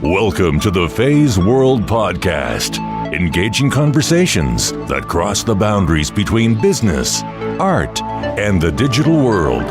Welcome to the Feisworld Podcast, engaging conversations that cross the boundaries between business, art, and the digital world.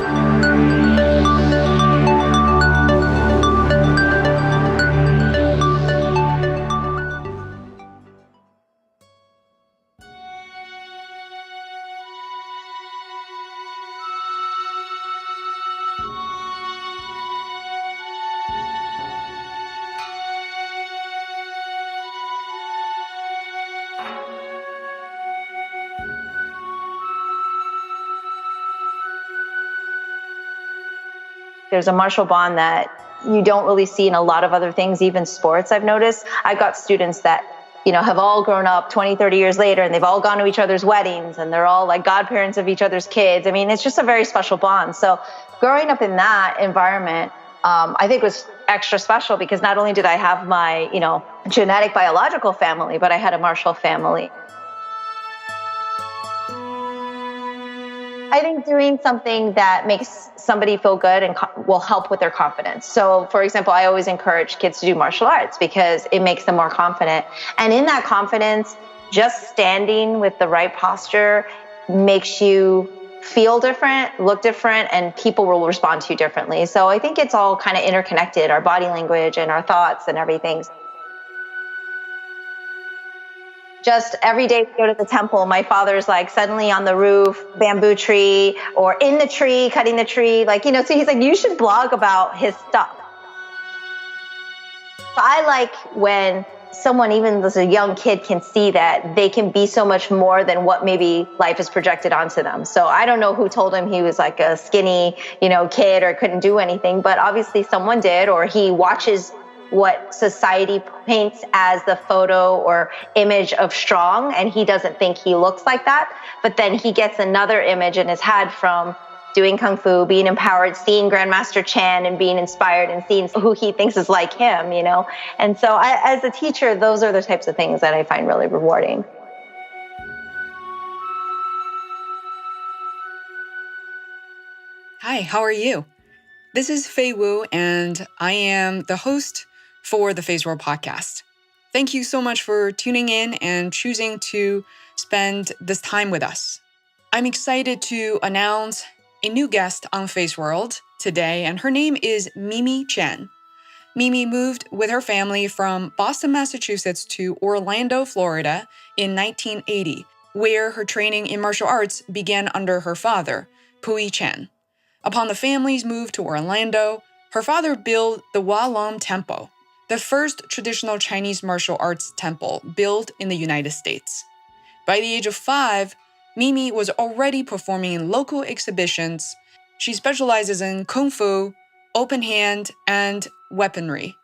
There's a martial bond that you don't really see in a lot of other things, even sports, I've noticed. I've got students that, have all grown up 20, 30 years later, and they've all gone to each other's weddings, and they're all like godparents of each other's kids. I mean, it's just a very special bond. So growing up in that environment, I think was extra special because not only did I have my, genetic biological family, but I had a martial family. I think doing something that makes somebody feel good and will help with their confidence. So, for example, I always encourage kids to do martial arts because it makes them more confident. And in that confidence, just standing with the right posture makes you feel different, look different, and people will respond to you differently. So I think it's all kind of interconnected, our body language and our thoughts and everything. Just every day to go to the temple, my father's like suddenly on the roof, bamboo tree, or in the tree, cutting the tree. So he's like, you should blog about his stuff. So I like when someone, even as a young kid, can see that they can be so much more than what maybe life has projected onto them. So I don't know who told him he was like a skinny, kid or couldn't do anything, but obviously someone did, or he watches what society paints as the photo or image of strong, and he doesn't think he looks like that. But then he gets another image in his head from doing Kung Fu, being empowered, seeing Grandmaster Chan and being inspired and seeing who he thinks is like him, And so as a teacher, those are the types of things that I find really rewarding. Hi, how are you? This is Fei Wu, and I am the host for the Feisworld Podcast. Thank you so much for tuning in and choosing to spend this time with us. I'm excited to announce a new guest on Feisworld today, and her name is Mimi Chan. Mimi moved with her family from Boston, Massachusetts to Orlando, Florida in 1980, where her training in martial arts began under her father, Pui Chan. Upon the family's move to Orlando, her father built the Mulan Temple, the first traditional Chinese martial arts temple built in the United States. By the age of 5, Mimi was already performing in local exhibitions. She specializes in Kung Fu, open hand, and weaponry.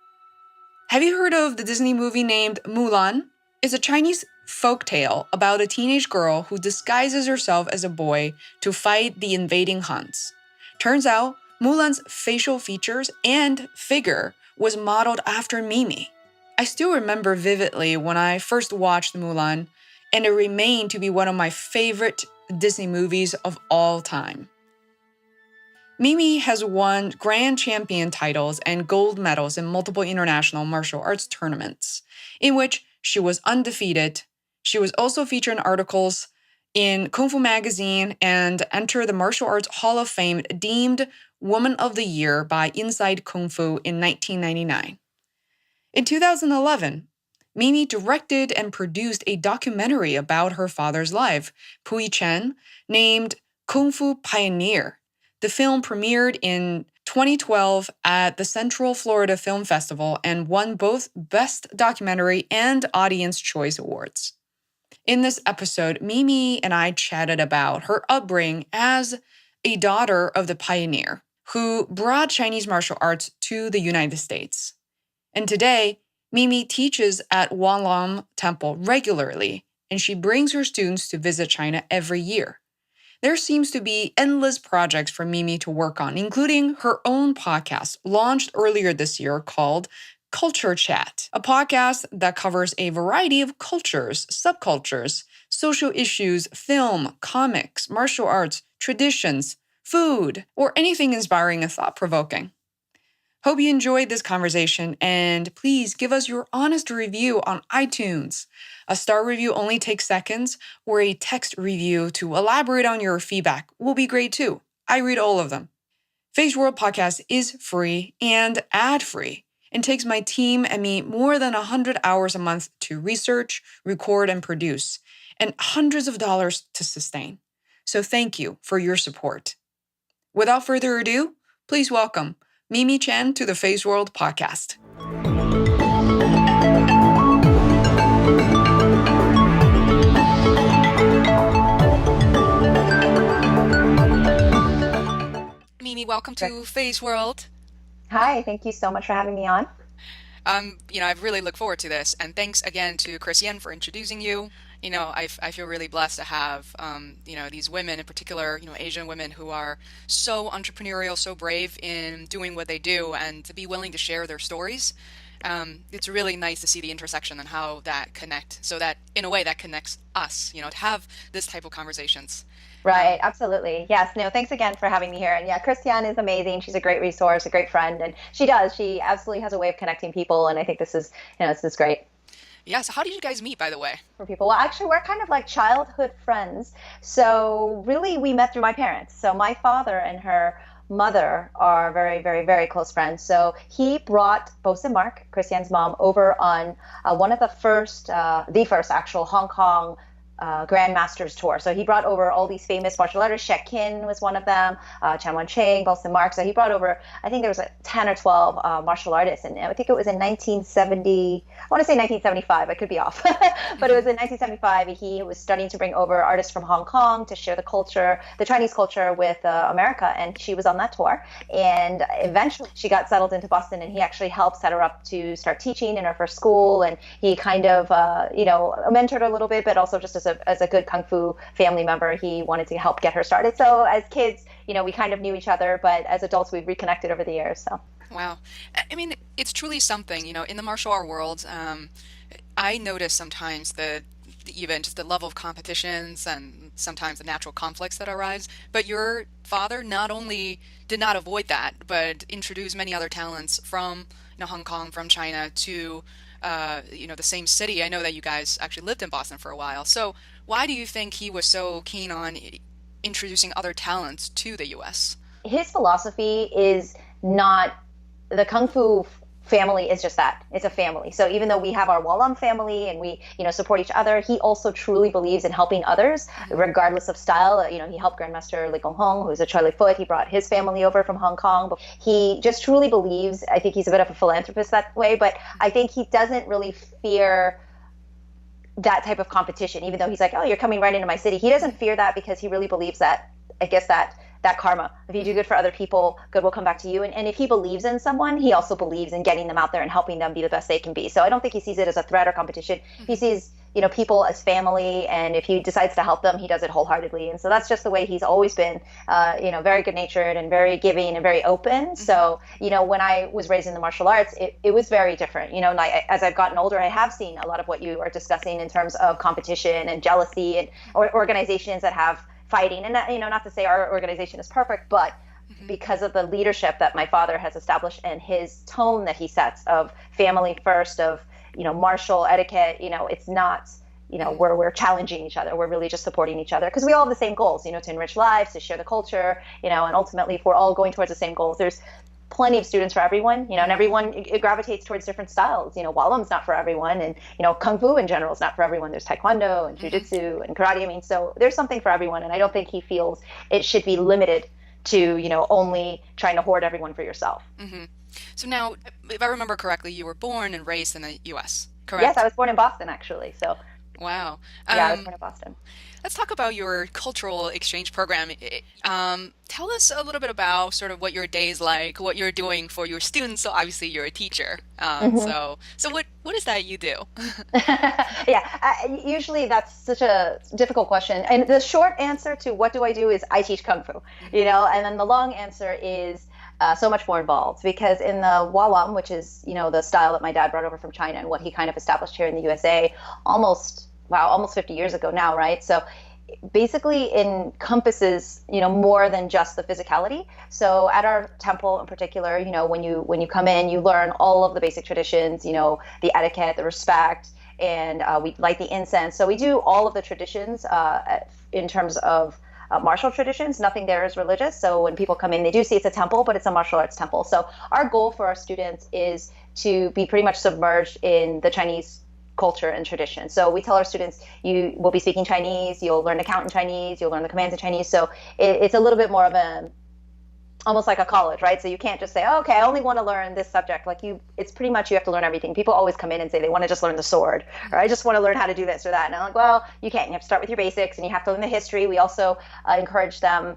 Have you heard of the Disney movie named Mulan? It's a Chinese folktale about a teenage girl who disguises herself as a boy to fight the invading Huns. Turns out, Mulan's facial features and figure was modeled after Mimi. I still remember vividly when I first watched Mulan, and it remained to be one of my favorite Disney movies of all time. Mimi has won grand champion titles and gold medals in multiple international martial arts tournaments, in which she was undefeated. She was also featured in articles in Kung Fu magazine and entered the Martial Arts Hall of Fame, deemed Woman of the Year by Inside Kung Fu in 1999. In 2011, Mimi directed and produced a documentary about her father's life, Pui Chan, named Kung Fu Pioneer. The film premiered in 2012 at the Central Florida Film Festival and won both Best Documentary and Audience Choice Awards. In this episode, Mimi and I chatted about her upbringing as a daughter of the pioneer who brought Chinese martial arts to the United States. And today, Mimi teaches at Mulan Temple regularly, and she brings her students to visit China every year. There seems to be endless projects for Mimi to work on, including her own podcast launched earlier this year called Culture Chat, a podcast that covers a variety of cultures, subcultures, social issues, film, comics, martial arts, traditions, food, or anything inspiring and thought-provoking. Hope you enjoyed this conversation, and please give us your honest review on iTunes. A star review only takes seconds, or a text review to elaborate on your feedback will be great too. I read all of them. Feisworld Podcast is free and ad-free, and takes my team and me more than 100 hours a month to research, record, and produce, and hundreds of dollars to sustain. So thank you for your support. Without further ado, please welcome Mimi Chan to the Feisworld Podcast. Mimi, welcome to Feisworld. Hi, thank you so much for having me on. I really look forward to this, and thanks again to Christiane for introducing you. I feel really blessed to have, these women in particular, Asian women who are so entrepreneurial, so brave in doing what they do, and to be willing to share their stories. It's really nice to see the intersection and how that connect, so that in a way that connects us, to have this type of conversations. Right, absolutely. Yes, no, thanks again for having me here. And yeah, Christiane is amazing. She's a great resource, a great friend, and she absolutely has a way of connecting people. And I think this is great. Yeah, so how did you guys meet, by the way? For people, well, actually, we're kind of like childhood friends. So really, we met through my parents. So my father and her mother are very, very, very close friends. So he brought Bo and Mark, Christiane's mom, over on one of the first actual Hong Kong Grandmasters tour. So he brought over all these famous martial artists. Shek Kin was one of them, Chan Wan Ching, Bo and Mark. So he brought over, I think there was 10 or 12 martial artists. And I think it was in 1970, I want to say 1975, I could be off. But it was in 1975. He was starting to bring over artists from Hong Kong to share the culture, the Chinese culture with America. And she was on that tour. And eventually she got settled into Boston, and he actually helped set her up to start teaching in her first school. And he kind of, mentored her a little bit, but also just as a good Kung Fu family member, he wanted to help get her started. So as kids, we kind of knew each other, but as adults, we've reconnected over the years. So. Wow. I mean, it's truly something, in the martial art world. I notice sometimes even just the level of competitions and sometimes the natural conflicts that arise. But your father not only did not avoid that, but introduced many other talents from Hong Kong, from China to the same city. I know that you guys actually lived in Boston for a while. So why do you think he was so keen on introducing other talents to the U.S.? His philosophy is not, the Kung Fu family is just that. It's a family. So even though we have our Walam family and we, support each other, he also truly believes in helping others, regardless of style. He helped Grandmaster Li Gonghong, who's a Charlie Foot. He brought his family over from Hong Kong. But he just truly believes, I think he's a bit of a philanthropist that way, but I think he doesn't really fear that type of competition, even though he's like, oh, you're coming right into my city. He doesn't fear that because he really believes that, I guess, that karma. If you do good for other people, good will come back to you. And if he believes in someone, he also believes in getting them out there and helping them be the best they can be. So I don't think he sees it as a threat or competition. He sees, people as family, and if he decides to help them, he does it wholeheartedly. And so that's just the way he's always been, very good-natured and very giving and very open. So, when I was raised in the martial arts, it was very different. As I've gotten older, I have seen a lot of what you are discussing in terms of competition and jealousy and organizations that have fighting. And not to say our organization is perfect, but because of the leadership that my father has established and his tone that he sets of family first, of martial etiquette, it's not where we're challenging each other. We're really just supporting each other because we all have the same goals, to enrich lives, to share the culture, and ultimately if we're all going towards the same goals, there's plenty of students for everyone, and everyone it gravitates towards different styles. Walam's not for everyone, and Kung Fu in general is not for everyone. There's Taekwondo and Jiu-Jitsu and Karate. I mean, so there's something for everyone, and I don't think he feels it should be limited to only trying to hoard everyone for yourself. Mm-hmm. So now, if I remember correctly, you were born and raised in the U.S., correct? Yes, I was born in Boston, actually. So. Wow. Yeah, I was born in Boston. Let's talk about your cultural exchange program. Tell us a little bit about sort of what your day is like, what you're doing for your students. So obviously you're a teacher. So what is that you do? Usually that's such a difficult question. And the short answer to what do I do is I teach Kung Fu, and then the long answer is so much more involved, because in the Walam, which is, the style that my dad brought over from China and what he kind of established here in the USA almost 50 years ago now, right? So basically encompasses, more than just the physicality. So at our temple in particular, when you come in, you learn all of the basic traditions, the etiquette, the respect, and we light the incense. So we do all of the traditions in terms of martial traditions. Nothing there is religious. So when people come in, they do see it's a temple, but it's a martial arts temple. So our goal for our students is to be pretty much submerged in the Chinese culture and tradition. So we tell our students, you will be speaking Chinese, you'll learn to count in Chinese, you'll learn the commands in Chinese. So it's a little bit more of almost like a college, right? So you can't just say, oh, okay, I only want to learn this subject. It's pretty much you have to learn everything. People always come in and say they want to just learn the sword, or I just want to learn how to do this or that. And I'm like, well, you can't. You have to start with your basics, and you have to learn the history. We also encourage them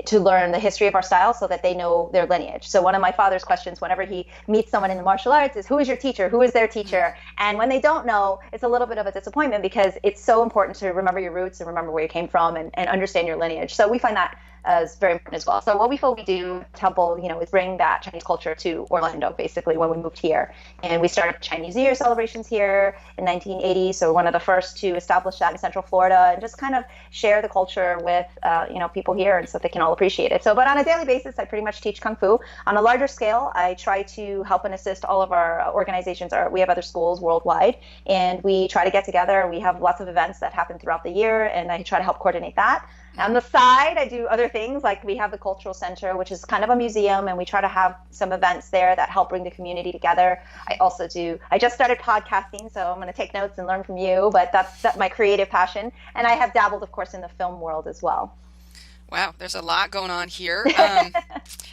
to learn the history of our style so that they know their lineage. So one of my father's questions whenever he meets someone in the martial arts is, who is your teacher? Who is their teacher? And when they don't know, it's a little bit of a disappointment because it's so important to remember your roots and remember where you came from and understand your lineage. So we find that as very important as well. So what we feel we do, Temple, is bring that Chinese culture to Orlando, basically, when we moved here. And we started Chinese New Year celebrations here in 1980. So we're one of the first to establish that in Central Florida and just kind of share the culture with, people here and so they can all appreciate it. So, but on a daily basis, I pretty much teach Kung Fu. On a larger scale, I try to help and assist all of our organizations. We have other schools worldwide, and we try to get together. We have lots of events that happen throughout the year, and I try to help coordinate that. On the side, I do other things, like we have the Cultural Center, which is kind of a museum, and we try to have some events there that help bring the community together. I just started podcasting, so I'm going to take notes and learn from you, but that's my creative passion. And I have dabbled, of course, in the film world as well. Wow, there's a lot going on here.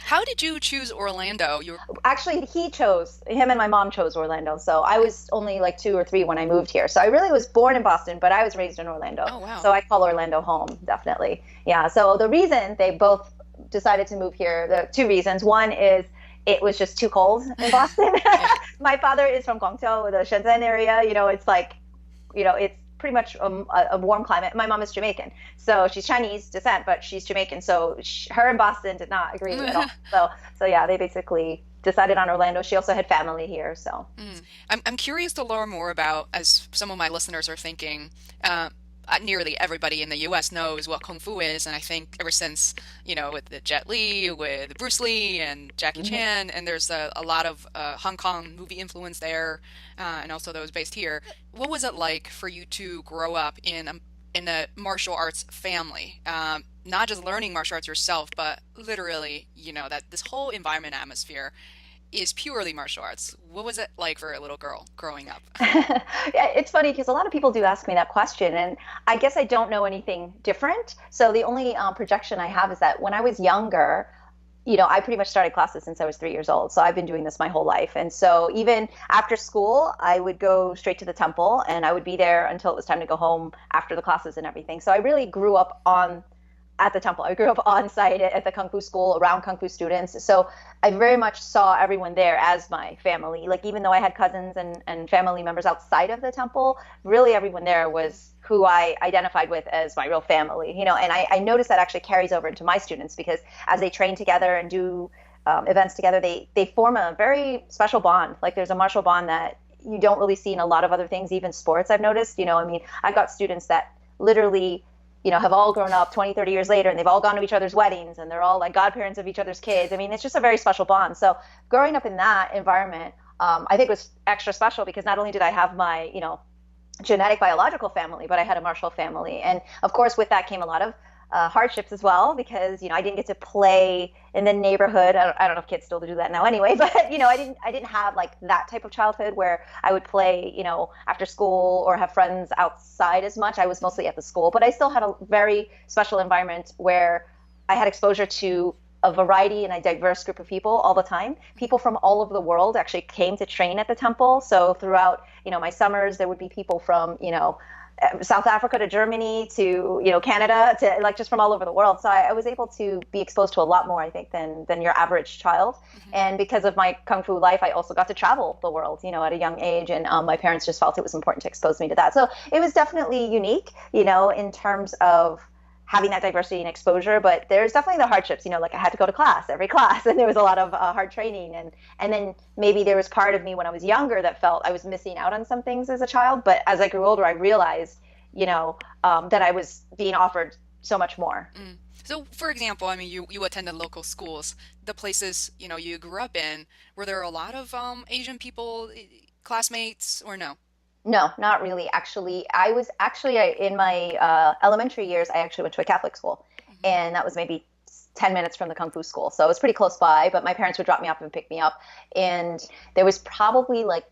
How did you choose Orlando? Actually, him and my mom chose Orlando. So I was only like 2 or 3 when I moved here. So I really was born in Boston, but I was raised in Orlando. Oh, wow. So I call Orlando home, definitely. Yeah, so the reason they both decided to move here, the 2 reasons. One is it was just too cold in Boston. My father is from Guangzhou, the Shenzhen area. It's like, it's pretty much a warm climate. My mom is Jamaican, so she's Chinese descent, but she's Jamaican. So her and Boston did not agree at all. So yeah, they basically decided on Orlando. She also had family here, so. I'm curious to learn more about, as some of my listeners are thinking, nearly everybody in the U.S. knows what Kung Fu is, and I think ever since, with the Jet Li, with Bruce Lee and Jackie Chan, and there's a lot of Hong Kong movie influence there, and also those based here. What was it like for you to grow up in a martial arts family? Not just learning martial arts yourself, but literally, that this whole environment atmosphere is purely martial arts. What was it like for a little girl growing up? Yeah, it's funny because a lot of people do ask me that question, and I guess I don't know anything different. So the only projection I have is that when I was younger, I pretty much started classes since I was 3 years old. So I've been doing this my whole life. And so even after school, I would go straight to the temple, and I would be there until it was time to go home after the classes and everything. So I really grew up at the temple. I grew up on site at the Kung Fu school around Kung Fu students. So I very much saw everyone there as my family. Like, even though I had cousins and family members outside of the temple, really everyone there was who I identified with as my real family, and I noticed that actually carries over into my students, because as they train together and do events together, they form a very special bond. Like, there's a martial bond that you don't really see in a lot of other things, even sports, I've noticed. I've got students that literally have all grown up 20, 30 years later, and they've all gone to each other's weddings, and they're all like godparents of each other's kids. It's just a very special bond. So growing up in that environment, I think was extra special, because not only did I have my, genetic biological family, but I had a martial family. And of course, with that came a lot of hardships as well, because, I didn't get to play in the neighborhood. I don't know if kids still do that now anyway, but, I didn't have like that type of childhood where I would play, after school or have friends outside as much. I was mostly at the school, but I still had a very special environment where I had exposure to a variety and a diverse group of people all the time. People from all over the world actually came to train at the temple. So throughout, my summers, there would be people from, South Africa to Germany to, Canada, to like just from all over the world. So I was able to be exposed to a lot more, I think, than your average child. And because of my Kung Fu life, I also got to travel the world, at a young age. And my parents just felt it was important to expose me to that. So it was definitely unique, in terms of having that diversity and exposure, but there's definitely the hardships, like I had to go to every class, and there was a lot of hard training. And then maybe there was part of me when I was younger that felt I was missing out on some things as a child. But as I grew older, I realized, that I was being offered so much more. So, for example, I mean, you attended local schools, the places, you grew up in. Were there a lot of Asian people, classmates, or no? No, not really. Actually, in my elementary years, I actually went to a Catholic school, and that was maybe 10 minutes from the Kung Fu school. So it was pretty close by, but my parents would drop me off and pick me up. And there was probably like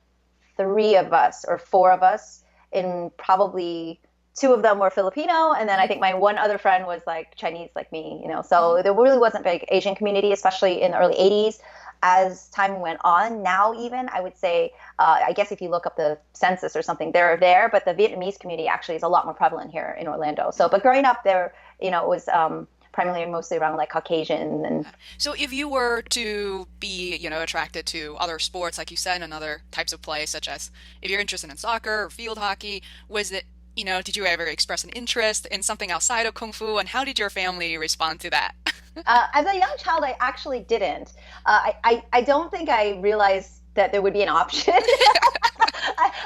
3 of us or 4 of us, and probably 2 of them were Filipino. And then I think my one other friend was like Chinese, like me, So there really wasn't a big Asian community, especially in the early 80s. As time went on, now even, I would say, I guess if you look up the census or something, they're there, but the Vietnamese community actually is a lot more prevalent here in Orlando. So, but growing up there, it was primarily mostly around like Caucasian. And so if you were to be, attracted to other sports, like you said, and other types of play, such as if you're interested in soccer or field hockey, was it, did you ever express an interest in something outside of Kung Fu, and how did your family respond to that? As a young child, I actually didn't. I don't think I realized that there would be an option.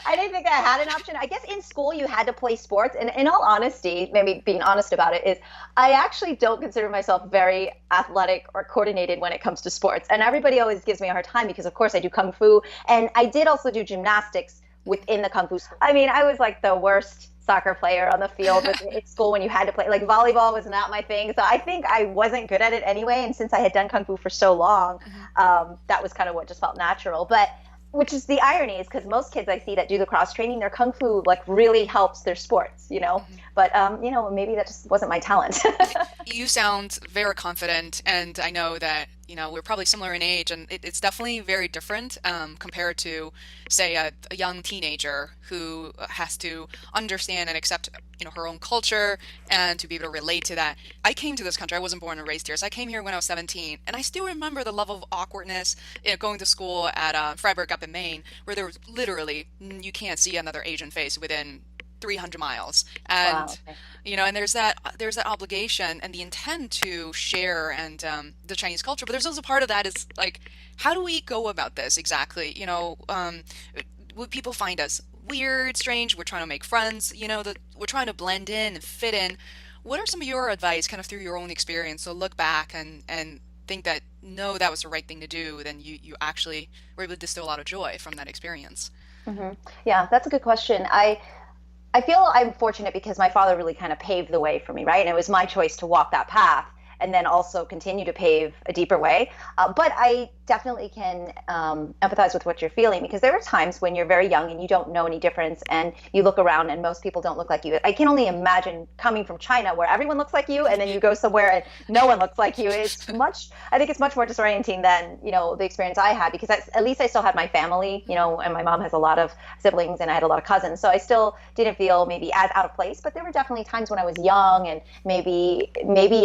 I didn't think I had an option. I guess in school you had to play sports. And in all honesty, maybe being honest about it, is I actually don't consider myself very athletic or coordinated when it comes to sports. And everybody always gives me a hard time because, of course, I do Kung Fu. And I did also do gymnastics within the Kung Fu school. I mean, I was like the worst soccer player on the field at school when you had to play. Like volleyball was not my thing. So I think I wasn't good at it anyway. And since I had done Kung Fu for so long, that was kind of what just felt natural. But which is the irony is because most kids I see that do the cross training, their Kung Fu like really helps their sports, But, maybe that just wasn't my talent. You sound very confident, and I know that, we're probably similar in age, and it's definitely very different compared to, say, a young teenager who has to understand and accept, her own culture and to be able to relate to that. I came to this country, I wasn't born and raised here, so I came here when I was 17, and I still remember the level of awkwardness, going to school at Freiburg up in Maine, where there was literally, you can't see another Asian face within 300 miles. And, Wow, okay. And there's that obligation and the intent to share and the Chinese culture. But there's also part of that is like, how do we go about this exactly? Would people find us weird, strange? We're trying to make friends, we're trying to blend in and fit in. What are some of your advice kind of through your own experience? So look back and think that, no, that was the right thing to do. Then you actually were able to distill a lot of joy from that experience. Mm-hmm. Yeah, that's a good question. I feel I'm fortunate because my father really kind of paved the way for me, right? And it was my choice to walk that path and then also continue to pave a deeper way. But I definitely can empathize with what you're feeling because there are times when you're very young and you don't know any difference and you look around and most people don't look like you. I can only imagine coming from China where everyone looks like you and then you go somewhere and no one looks like you. I think it's much more disorienting than, the experience I had because at least I still had my family, and my mom has a lot of siblings and I had a lot of cousins. So I still didn't feel maybe as out of place, but there were definitely times when I was young and maybe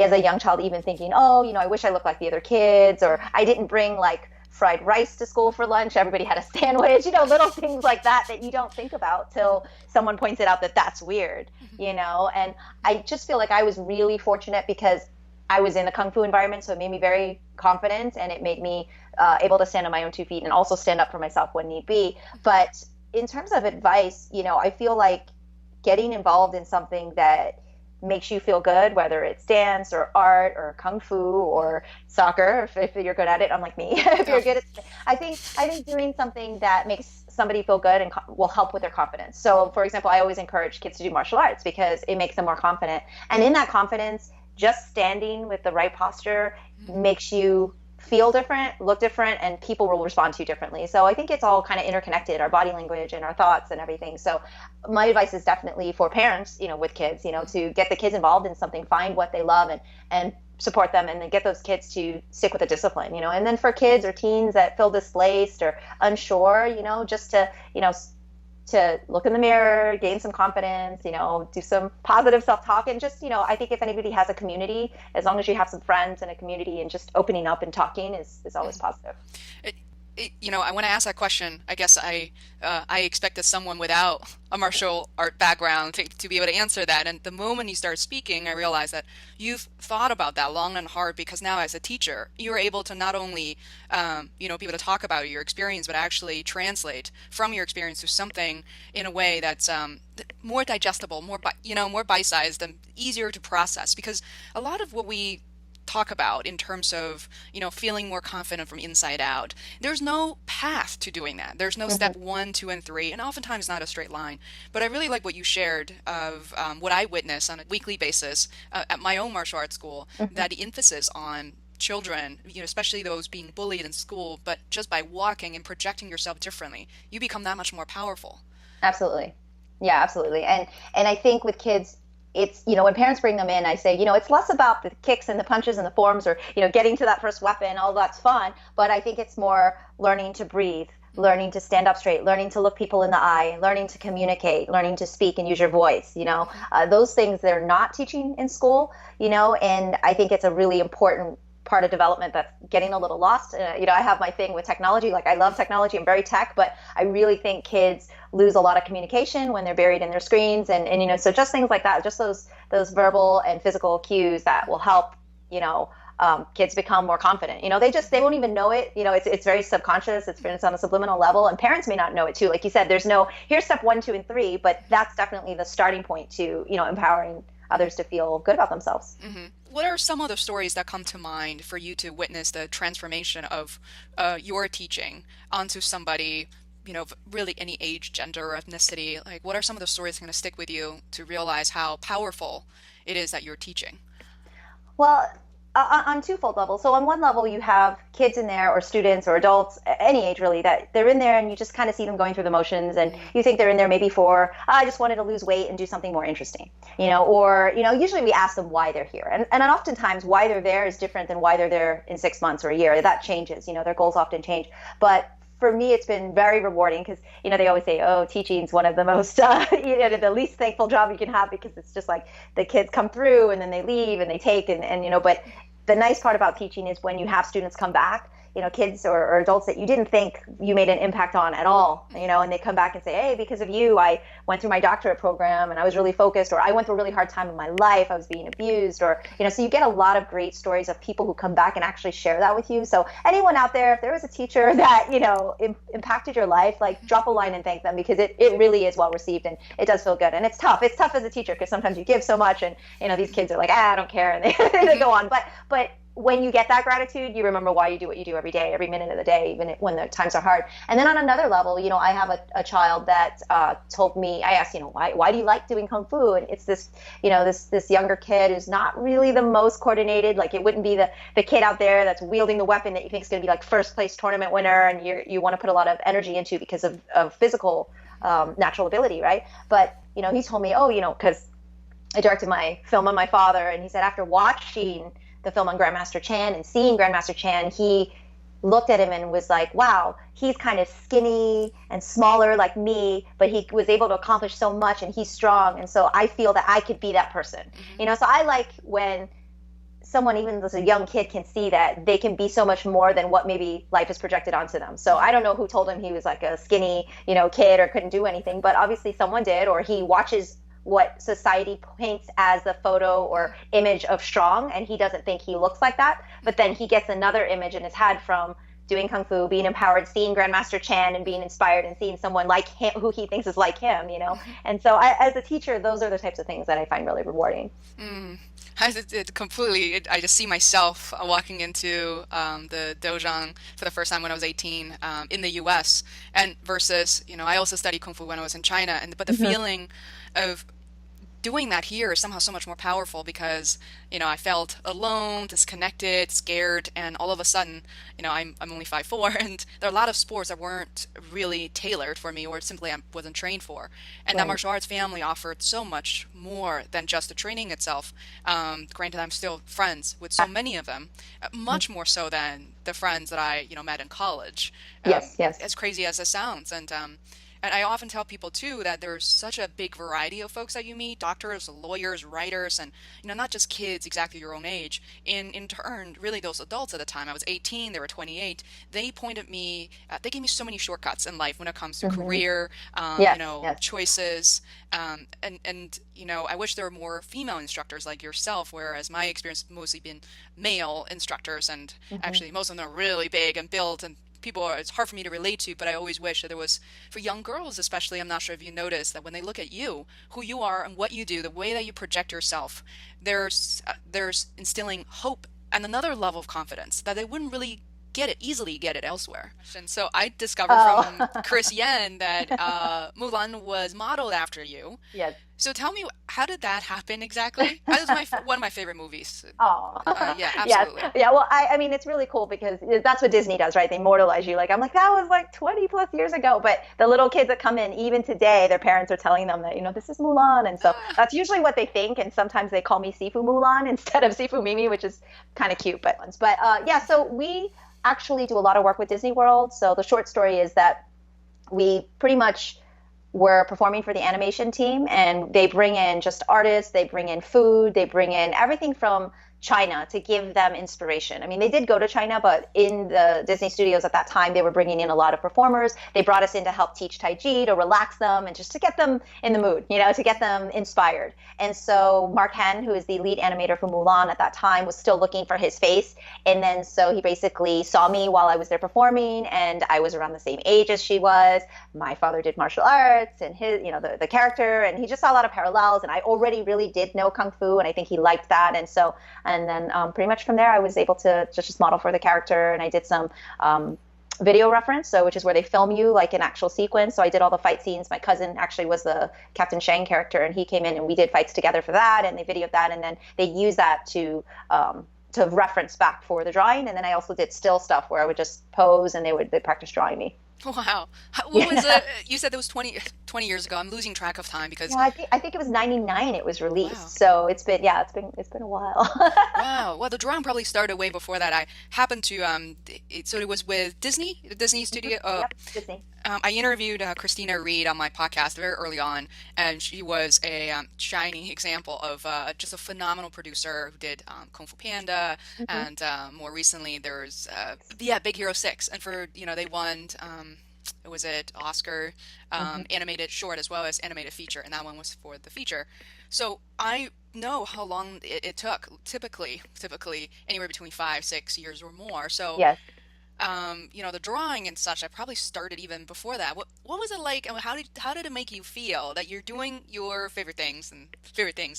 as a young child even thinking, I wish I looked like the other kids or I didn't bring like fried rice to school for lunch. Everybody had a sandwich, little things like that you don't think about till someone points it out that that's weird, and I just feel like I was really fortunate because I was in the Kung Fu environment. So it made me very confident and it made me able to stand on my own 2 feet and also stand up for myself when need be. But in terms of advice, I feel like getting involved in something that makes you feel good, whether it's dance or art or Kung Fu or soccer, if you're good at it, unlike me, if you're good at it, I think doing something that makes somebody feel good and will help with their confidence. So for example, I always encourage kids to do martial arts because it makes them more confident. And in that confidence, just standing with the right posture makes you feel different, look different, and people will respond to you differently. So I think it's all kind of interconnected, our body language and our thoughts and everything. So my advice is definitely for parents, with kids, to get the kids involved in something, find what they love and support them and then get those kids to stick with the discipline, and then for kids or teens that feel displaced or unsure, just to look in the mirror, gain some confidence, do some positive self-talk. And just, I think if anybody has a community, as long as you have some friends and a community and just opening up and talking is always positive. when I ask that question, I guess I expected someone without a martial art background to be able to answer that. And the moment you start speaking, I realized that you've thought about that long and hard, because now as a teacher, you're able to not only, be able to talk about your experience, but actually translate from your experience to something in a way that's more digestible, more bite-sized and easier to process. Because a lot of what we talk about in terms of feeling more confident from inside out, there's no path to doing that. There's no step 1, 2, and 3, and oftentimes not a straight line. But I really like what you shared of what I witness on a weekly basis at my own martial arts school, that the emphasis on children, especially those being bullied in school, but just by walking and projecting yourself differently, you become that much more powerful. Absolutely. Yeah, absolutely. And I think with kids, it's, when parents bring them in, I say, it's less about the kicks and the punches and the forms, or, getting to that first weapon. All that's fun. But I think it's more learning to breathe, learning to stand up straight, learning to look people in the eye, learning to communicate, learning to speak and use your voice, those things they're not teaching in school, and I think it's a really important part of development that's getting a little lost. I have my thing with technology. Like, I love technology. I'm very tech, but I really think kids lose a lot of communication when they're buried in their screens. And so just things like that, just those verbal and physical cues that will help, kids become more confident. They won't even know it. It's very subconscious. It's on a subliminal level, and parents may not know it too. Like you said, there's no, here's step 1, 2, and 3, but that's definitely the starting point to, empowering others to feel good about themselves. What are some other stories that come to mind for you to witness the transformation of your teaching onto somebody, really any age, gender, or ethnicity? Like, what are some of the stories that are going to stick with you to realize how powerful it is that you're teaching? Well, on twofold levels. So on one level, you have kids in there, or students or adults, any age really, that they're in there and you just kind of see them going through the motions, and you think they're in there maybe for, I just wanted to lose weight and do something more interesting, or, usually we ask them why they're here. And oftentimes why they're there is different than why they're there in 6 months or a year. That changes, their goals often change. But for me, it's been very rewarding, because, they always say, oh, teaching's one of the most, the least thankful job you can have, because it's just like the kids come through and then they leave and they take, and but the nice part about teaching is when you have students come back, kids or adults that you didn't think you made an impact on at all, and they come back and say, hey, because of you, I went through my doctorate program and I was really focused, or I went through a really hard time in my life, I was being abused, or, so you get a lot of great stories of people who come back and actually share that with you. So anyone out there, if there was a teacher that, impacted your life, like, drop a line and thank them, because it really is well received, and it does feel good. And it's tough as a teacher, because sometimes you give so much and, these kids are like, I don't care, and they go on. But when you get that gratitude, you remember why you do what you do every day, every minute of the day, even when the times are hard. And then on another level, I have a child that told me, I asked, why do you like doing Kung Fu? And it's this, this younger kid who's not really the most coordinated. Like, it wouldn't be the kid out there that's wielding the weapon that you think is going to be like first place tournament winner, and you want to put a lot of energy into because of physical natural ability, right? But, he told me, because I directed my film on my father, and he said after watching the film on Grandmaster Chan and seeing Grandmaster Chan, he looked at him and was like, wow, he's kind of skinny and smaller like me, but he was able to accomplish so much, and he's strong, and so I feel that I could be that person. So I like when someone, even as a young kid, can see that they can be so much more than what maybe life has projected onto them. So I don't know who told him he was like a skinny, kid or couldn't do anything, but obviously someone did, or he watches what society paints as the photo or image of strong, and he doesn't think he looks like that. But then he gets another image in his head from doing Kung Fu, being empowered, seeing Grandmaster Chan and being inspired, and seeing someone like him who he thinks is like him, And so as a teacher, those are the types of things that I find really rewarding. I just see myself walking into the dojang for the first time when I was 18 in the U.S. and versus, I also studied Kung Fu when I was in China, but the feeling of doing that here is somehow so much more powerful, because I felt alone, disconnected, scared, and all of a sudden, I'm only 5'4", and there are a lot of sports that weren't really tailored for me, or simply I wasn't trained for. And that martial arts family offered so much more than just the training itself. Granted, I'm still friends with so many of them, much more so than the friends that I met in college. Yes. As crazy as it sounds, and And I often tell people too that there's such a big variety of folks that you meet, doctors, lawyers, writers, and not just kids exactly your own age. In turn, really those adults at the time, I was 18, they were 28, they pointed me, they gave me so many shortcuts in life when it comes to career, Yes. choices. And I wish there were more female instructors like yourself, whereas my experience has mostly been male instructors, and actually most of them are really big and built, and it's hard for me to relate to, but I always wish that there was, for young girls especially, I'm not sure if you notice that when they look at you, who you are and what you do, the way that you project yourself, there's instilling hope and another level of confidence that they wouldn't really easily get it elsewhere. And so I discovered from Chris Yen that Mulan was modeled after you. Yes. So tell me, how did that happen exactly? That was one of my favorite movies. Oh, yeah, absolutely. Yes. Yeah. Well, I mean, it's really cool because that's what Disney does, right? They immortalize you. Like, I'm like, that was like 20 plus years ago. But the little kids that come in, even today, their parents are telling them that, this is Mulan. And so that's usually what they think. And sometimes they call me Sifu Mulan instead of Sifu Mimi, which is kind of cute. But yeah, so we actually do a lot of work with Disney World. So the short story is that we pretty much were performing for the animation team, and they bring in just artists, they bring in food, they bring in everything from China to give them inspiration. I mean, they did go to China, but in the Disney studios at that time, they were bringing in a lot of performers. They brought us in to help teach Tai Chi, to relax them, and just to get them in the mood, to get them inspired. And so Mark Hen, who is the lead animator for Mulan at that time, was still looking for his face. And then so he basically saw me while I was there performing, and I was around the same age as she was. My father did martial arts, and his, the character, and he just saw a lot of parallels. And I already really did know Kung Fu, and I think he liked that. And then pretty much from there, I was able to just model for the character, and I did some video reference, which is where they film you like an actual sequence. So I did all the fight scenes. My cousin actually was the Captain Shang character, and he came in and we did fights together for that, and they videoed that, and then they used that to reference back for the drawing. And then I also did still stuff where I would just pose, and they practice drawing me. Wow. What was it? You said that was 20 years ago. I'm losing track of time because I think it was 99 it was released. Wow. So it's been a while. Wow. Well, the drawing probably started way before that. I happened to so it was with Disney, the Disney studio. Yep, Disney. I interviewed Christina Reed on my podcast very early on, and she was a shining example of just a phenomenal producer who did Kung Fu Panda, and more recently there's Big Hero 6, and for they won was it Oscar animated short as well as animated feature, and that one was for the feature. So I know how long it took, typically anywhere between 5-6 years or more. So yes. The drawing and such, I probably started even before that. What was it like, and how did it make you feel that you're doing your favorite things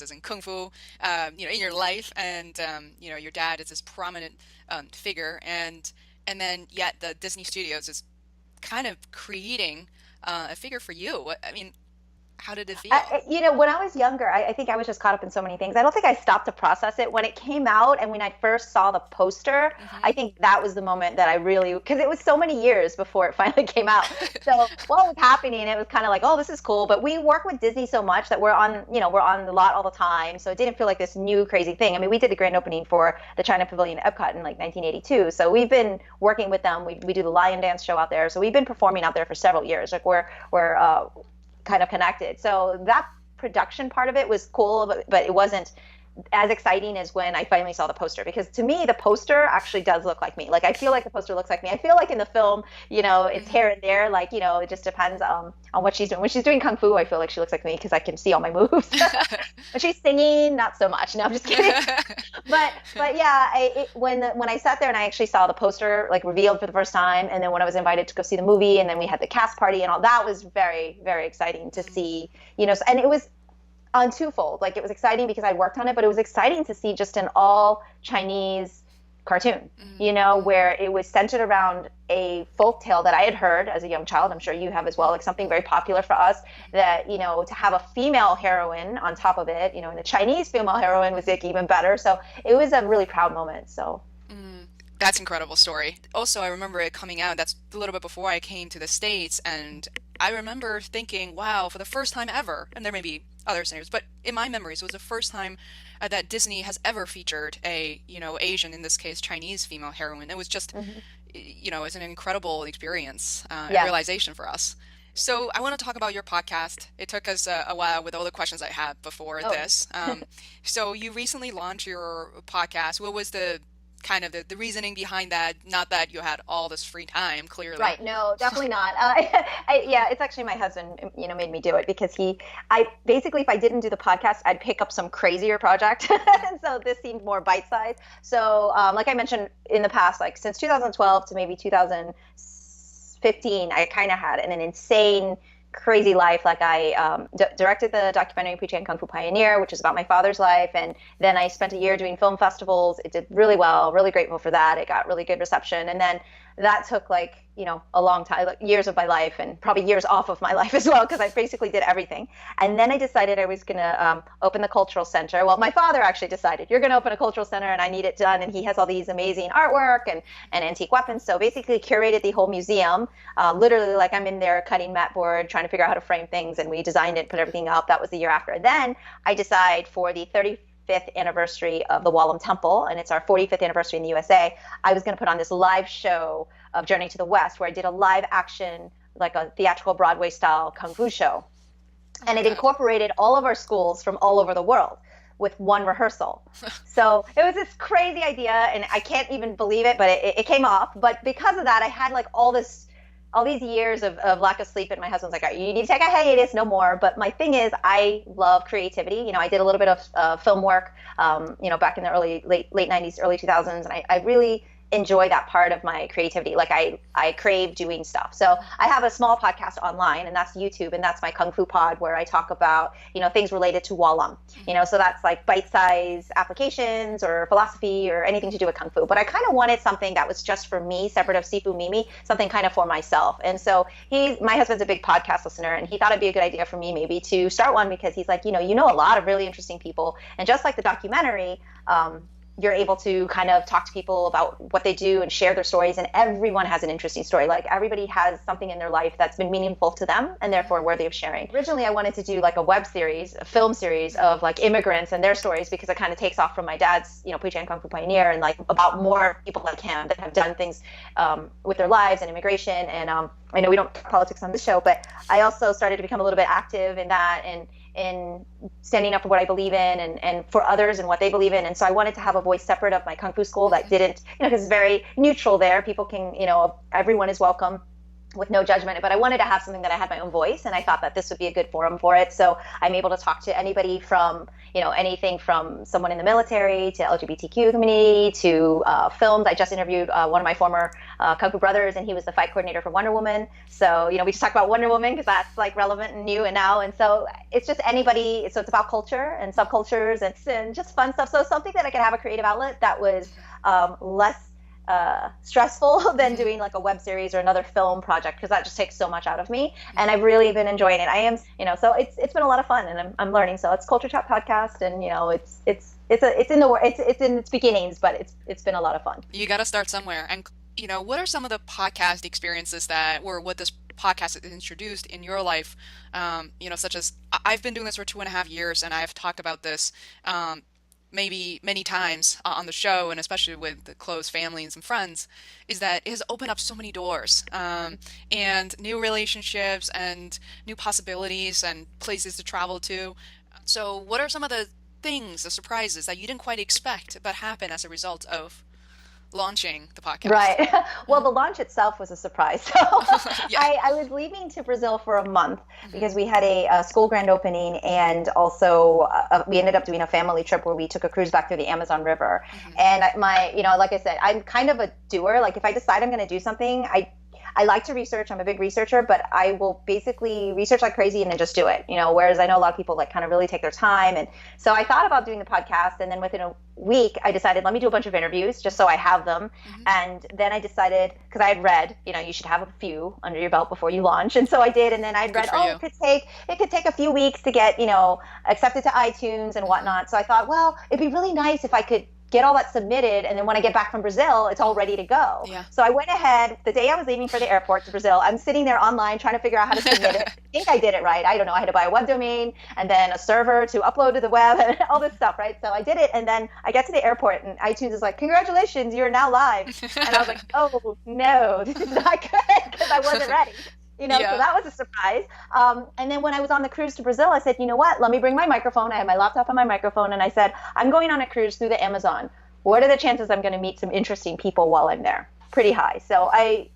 as in Kung Fu, in your life, and your dad is this prominent figure, and then yet the Disney Studios is kind of creating a figure for you. I mean, how did it feel? When I was younger, I think I was just caught up in so many things. I don't think I stopped to process it. When it came out and when I first saw the poster, I think that was the moment that I really, because it was so many years before it finally came out. So what was happening, it was kind of like, oh, this is cool. But we work with Disney so much that we're on the lot all the time. So it didn't feel like this new crazy thing. I mean, we did the grand opening for the China Pavilion at Epcot in like 1982. So we've been working with them. We do the Lion Dance show out there. So we've been performing out there for several years. Like we're kind of connected. So that production part of it was cool, but it wasn't as exciting as when I finally saw the poster, because to me the poster actually does look like me. Like I feel like the poster looks like me. I feel like in the film, it's here and there, like it just depends on what she's doing. When she's doing Kung Fu, I feel like she looks like me because I can see all my moves. When she's singing, not so much. No, I'm just kidding. but yeah, when I sat there and I actually saw the poster like revealed for the first time, and then when I was invited to go see the movie, and then we had the cast party and all, that was very, very exciting to see. And it was on twofold. Like it was exciting because I worked on it, but it was exciting to see just an all Chinese cartoon, where it was centered around a folk tale that I had heard as a young child. I'm sure you have as well, like something very popular for us, that, to have a female heroine on top of it, and a Chinese female heroine was like even better. So it was a really proud moment. So. That's an incredible story. Also, I remember it coming out, that's a little bit before I came to the States, and I remember thinking, wow, for the first time ever, and there may be other scenarios, but in my memories, it was the first time that Disney has ever featured a, Asian, in this case, Chinese female heroine. It was just, it's an incredible experience, and realization for us. So I want to talk about your podcast. It took us a while with all the questions I had before this. So you recently launched your podcast. What was the kind of the reasoning behind that? Not that you had all this free time, clearly. Right. No, definitely not. Yeah, it's actually my husband, made me do it because basically, if I didn't do the podcast, I'd pick up some crazier project. And so this seemed more bite-sized. So like I mentioned in the past, like since 2012 to maybe 2015, I kind of had an insane crazy life. Like I directed the documentary Pui Chan Kung Fu Pioneer, which is about my father's life. And then I spent a year doing film festivals. It did really well, really grateful for that. It got really good reception. And then that took a long time, like years of my life and probably years off of my life as well, because I basically did everything. And then I decided I was going to open the cultural center. Well, my father actually decided, you're going to open a cultural center and I need it done. And he has all these amazing artwork and antique weapons. So basically curated the whole museum, literally like I'm in there cutting mat board, trying to figure out how to frame things. And we designed it, put everything up. That was the year after. Then I decide for the 35th anniversary of the Wallam Temple, and it's our 45th anniversary in the USA, I was going to put on this live show of Journey to the West, where I did a live action, like a theatrical Broadway style Kung Fu show. And it incorporated all of our schools from all over the world with one rehearsal. So it was this crazy idea, and I can't even believe it, but it came off. But because of that, I had like all these years of lack of sleep, and my husband's like, all right, you need to take a hiatus, no more. But my thing is, I love creativity. I did a little bit of film work, back in the late 90s, early 2000s, and I really enjoy that part of my creativity. Like I crave doing stuff. So I have a small podcast online, and that's YouTube, and that's my Kung Fu Pod, where I talk about, things related to Wallam. So that's like bite-sized applications or philosophy or anything to do with Kung Fu. But I kind of wanted something that was just for me, separate of Sifu Mimi, something kind of for myself. And so my husband's a big podcast listener, and he thought it'd be a good idea for me maybe to start one, because he's like, you know a lot of really interesting people. And just like the documentary, you're able to kind of talk to people about what they do and share their stories, and everyone has an interesting story. Like everybody has something in their life that's been meaningful to them and therefore worthy of sharing. Originally, I wanted to do like a web series, a film series of like immigrants and their stories, because it kind of takes off from my dad's, Pui Chan Kung Fu Pioneer, and like about more people like him that have done things with their lives and immigration. And I know we don't talk politics on this show, but I also started to become a little bit active in that and in standing up for what I believe in and for others and what they believe in. And so I wanted to have a voice separate of my Kung Fu school that didn't, because it's very neutral there. People can, everyone is welcome with no judgment, but I wanted to have something that I had my own voice, and I thought that this would be a good forum for it. So I'm able to talk to anybody from, anything from someone in the military to LGBTQ community to films. I just interviewed one of my former Kung Fu brothers, and he was the fight coordinator for Wonder Woman. So, we just talk about Wonder Woman because that's like relevant and new and now. And so it's just anybody. So it's about culture and subcultures and just fun stuff. So something that I could have a creative outlet that was less stressful than doing like a web series or another film project, because that just takes so much out of me. And I've really been enjoying it. I am, so it's been a lot of fun, and I'm learning. So it's Culture Chat Podcast, and it's in its beginnings, but it's been a lot of fun. You got to start somewhere. And what are some of the podcast experiences what this podcast has introduced in your life? Such as I've been doing this for 2.5 years, and I've talked about this maybe many times on the show, and especially with the close families and friends, is that it has opened up so many doors and new relationships and new possibilities and places to travel to. So what are some of the surprises that you didn't quite expect but happen as a result of launching the podcast? Right. Well, the launch itself was a surprise. So Yeah. I was leaving to Brazil for a month because we had a school grand opening, and also we ended up doing a family trip where we took a cruise back through the Amazon River. And like I said, I'm kind of a doer. Like if I decide I'm going to do something, I like to research. I'm a big researcher, but I will basically research like crazy and then just do it, whereas I know a lot of people like kind of really take their time. And so I thought about doing the podcast, and then within a week I decided, let me do a bunch of interviews just so I have them. And then I decided, because I had read, you should have a few under your belt before you launch. And so I did. And then I'd read, it could take a few weeks to get, accepted to iTunes and whatnot. So I thought, well, it'd be really nice if I could get all that submitted, and then when I get back from Brazil, it's all ready to go. Yeah. So I went ahead, the day I was leaving for the airport to Brazil, I'm sitting there online trying to figure out how to submit it. I think I did it right. I don't know. I had to buy a web domain and then a server to upload to the web and all this stuff, right? So I did it, and then I get to the airport, and iTunes is like, congratulations, you're now live. And I was like, oh, no, this is not good, because I wasn't ready. So that was a surprise. And then when I was on the cruise to Brazil, I said, you know what, let me bring my microphone. I had my laptop and my microphone, and I said, I'm going on a cruise through the Amazon. What are the chances I'm going to meet some interesting people while I'm there? Pretty high. So I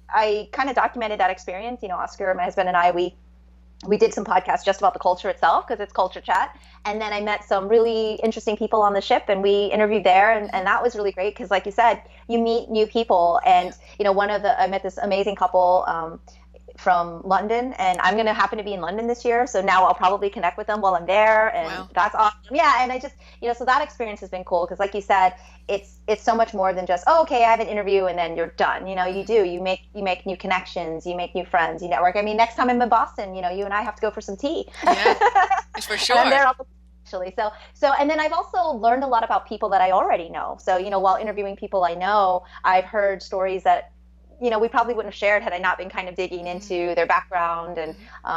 kind of documented that experience. Oscar, my husband, and I, we did some podcasts just about the culture itself because it's culture chat. And then I met some really interesting people on the ship, and we interviewed there. And that was really great because, like you said, you meet new people. And, I met this amazing couple from London, and I'm going to happen to be in London this year. So now I'll probably connect with them while I'm there. And That's awesome. Yeah. And I just, so that experience has been cool because, like you said, it's so much more than just, okay, I have an interview and then you're done. You make new connections, you make new friends, you network. I mean, next time I'm in Boston, you and I have to go for some tea. Yeah, for sure. And I'm there actually. So, and then I've also learned a lot about people that I already know. So, while interviewing people I know, I've heard stories that, we probably wouldn't have shared had I not been kind of digging into their background. And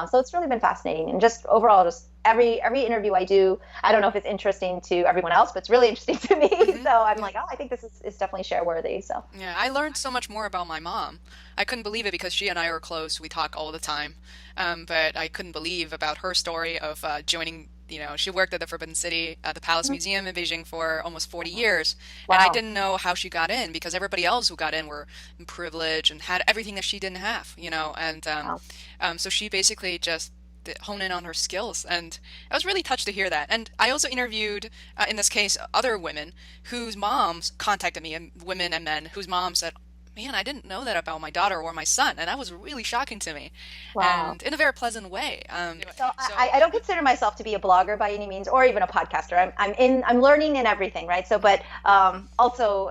so it's really been fascinating. And just overall, just every interview I do, I don't know if it's interesting to everyone else, but it's really interesting to me. So I'm like, I think this is definitely share worthy. So yeah, I learned so much more about my mom. I couldn't believe it because she and I are close. We talk all the time. But I couldn't believe about her story of joining. She worked at the Forbidden City, the Palace Museum in Beijing for almost 40 years. Wow. And I didn't know how she got in because everybody else who got in were privileged and had everything that she didn't have, And so she basically just hone in on her skills. And I was really touched to hear that. And I also interviewed, in this case, other women whose moms contacted me, and women and men whose moms said, man, I didn't know that about my daughter or my son. And that was really shocking to me. Wow. And in a very pleasant way. I don't consider myself to be a blogger by any means, or even a podcaster. I'm learning in everything, right? So, but also,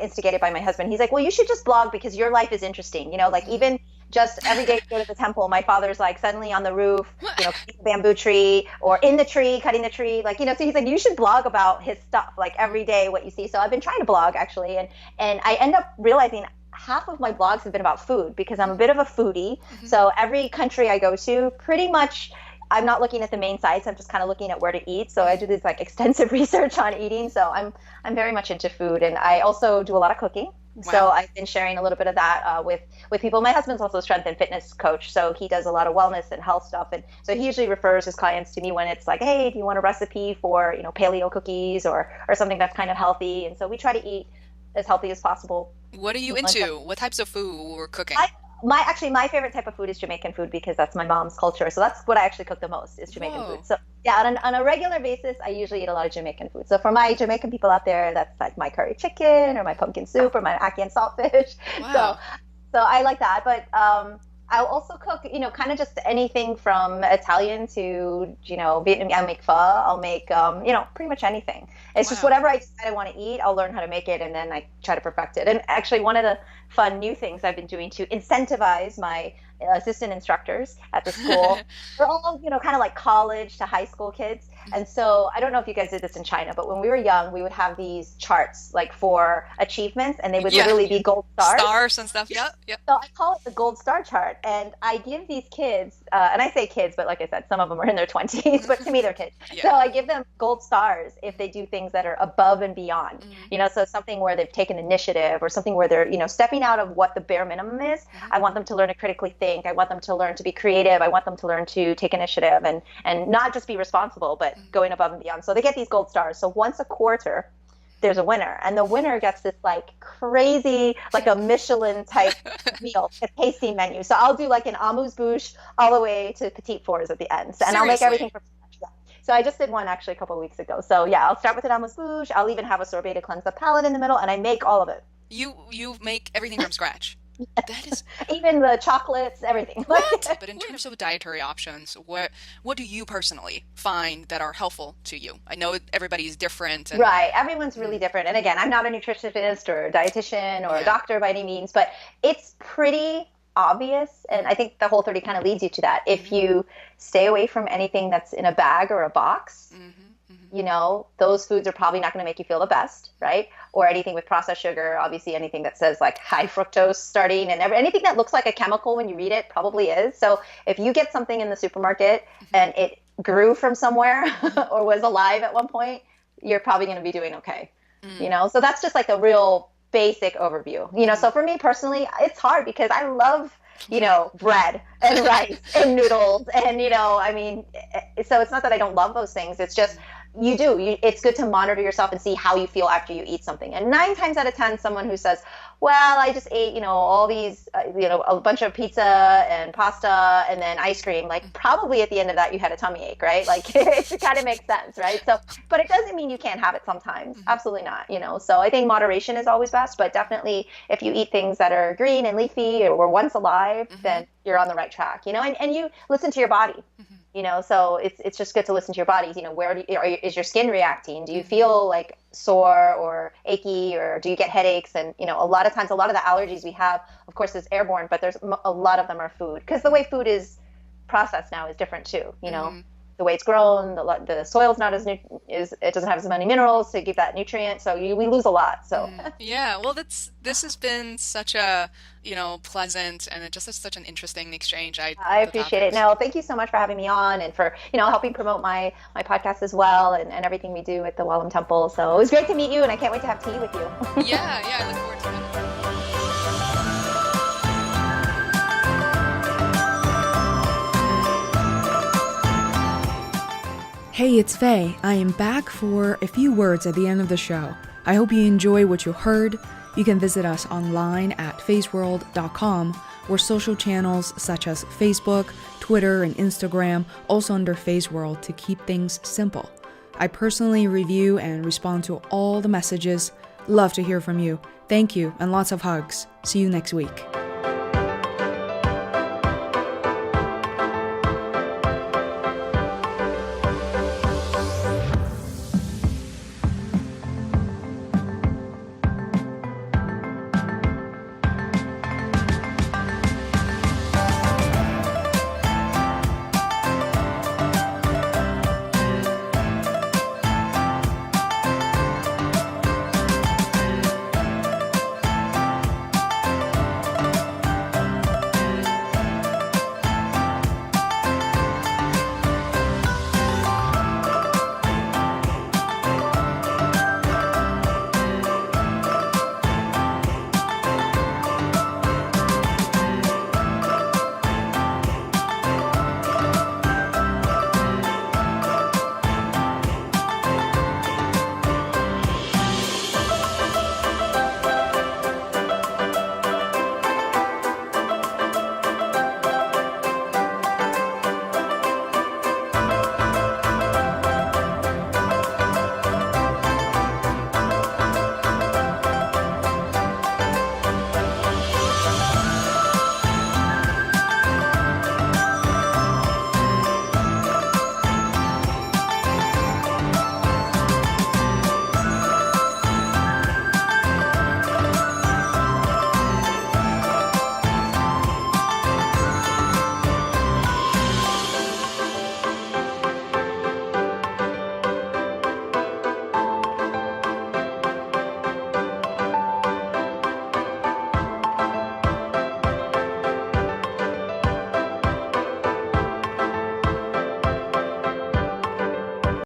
instigated by my husband. He's like, well, you should just blog because your life is interesting. Even just every day to go to the temple, my father's like suddenly on the roof, cutting a bamboo tree, or in the tree, cutting the tree. So he's like, you should blog about his stuff, like every day, what you see. So I've been trying to blog actually. And I end up realizing half of my blogs have been about food because I'm a bit of a foodie. Mm-hmm. So every country I go to, pretty much I'm not looking at the main sites. I'm just kind of looking at where to eat. So I do this extensive research on eating. So I'm very much into food, and I also do a lot of cooking. Wow. So I've been sharing a little bit of that with people. My husband's also a strength and fitness coach, so he does a lot of wellness and health stuff. And so he usually refers his clients to me when it's like, hey, do you want a recipe for paleo cookies or something that's kind of healthy? And so we try to eat as healthy as possible. What are you into? What types of food or cooking? My favorite type of food is Jamaican food because that's my mom's culture. So that's what I actually cook the most is Jamaican food. So yeah, on a regular basis, I usually eat a lot of Jamaican food. So for my Jamaican people out there, that's like my curry chicken or my pumpkin soup or my ackee and saltfish. Wow. So I like that. But I'll also cook, kind of just anything from Italian to, Vietnamese. I'll make pho. I'll make, pretty much anything. It's just whatever I decide I want to eat, I'll learn how to make it, and then I try to perfect it. And actually, one of the fun new things I've been doing to incentivize my assistant instructors at the school, they're all, kind of like college to high school kids. And so I don't know if you guys did this in China, but when we were young, we would have these charts for achievements, and they would literally be gold stars. Stars and stuff. Yep. So I call it the gold star chart, and I give these kids, and I say kids, but like I said, some of them are in their 20s, but to me they're kids. Yeah. So I give them gold stars if they do things that are above and beyond. So something where they've taken initiative, or something where they're, stepping out of what the bare minimum is. I want them to learn to critically think. I want them to learn to be creative. I want them to learn to take initiative and not just be responsible, but going above and beyond. So they get these gold stars. So once a quarter, there's a winner, and the winner gets this crazy, a Michelin type meal, a tasting menu. So I'll do an amuse-bouche all the way to petite fours at the end. So, and I'll make everything from scratch. Yeah. So I just did one actually a couple of weeks ago. So yeah, I'll start with an amuse-bouche. I'll even have a sorbet to cleanse the palate in the middle, and I make all of it. You make everything from scratch. That is even the chocolates, everything. What? But in terms of dietary options, what do you personally find that are helpful to you? I know everybody's different. Right. Everyone's really different. And again, I'm not a nutritionist or a dietitian or a doctor by any means, but it's pretty obvious. And I think the Whole30 kind of leads you to that. If you stay away from anything that's in a bag or a box, those foods are probably not going to make you feel the best, right? Or anything with processed sugar, obviously anything that says high fructose starting and anything that looks like a chemical when you read it probably is. So if you get something in the supermarket and it grew from somewhere or was alive at one point, you're probably going to be doing okay. So that's just a real basic overview. So for me personally, it's hard because I love bread and rice and noodles. And, so it's not that I don't love those things. It's just, it's good to monitor yourself and see how you feel after you eat something. And 9 times out of 10, someone who says, well, I just ate, all these, a bunch of pizza and pasta and then ice cream, like probably at the end of that, you had a tummy ache, right? Like it kind of makes sense, right? So, but it doesn't mean you can't have it sometimes. Absolutely not, So I think moderation is always best, but definitely if you eat things that are green and leafy or were once alive, then you're on the right track, and you listen to your body. So it's just good to listen to your body. Is your skin reacting? Do you feel like sore or achy, or do you get headaches? And, a lot of times, a lot of the allergies we have, of course, is airborne, but there's a lot of them are food, because the way food is processed now is different too. The way it's grown, the soil's not it doesn't have as many minerals to give that nutrient. So we lose a lot. So yeah, well, this has been such a, pleasant and just such an interesting exchange. I appreciate it. No, thank you so much for having me on and for, helping promote my podcast as well and everything we do at the Wallam Temple. So it was great to meet you, and I can't wait to have tea with you. Yeah, I look forward to that. Hey, it's Fei. I am back for a few words at the end of the show. I hope you enjoy what you heard. You can visit us online at feisworld.com, or social channels such as Facebook, Twitter, and Instagram, also under Feisworld, to keep things simple. I personally review and respond to all the messages. Love to hear from you. Thank you, and lots of hugs. See you next week.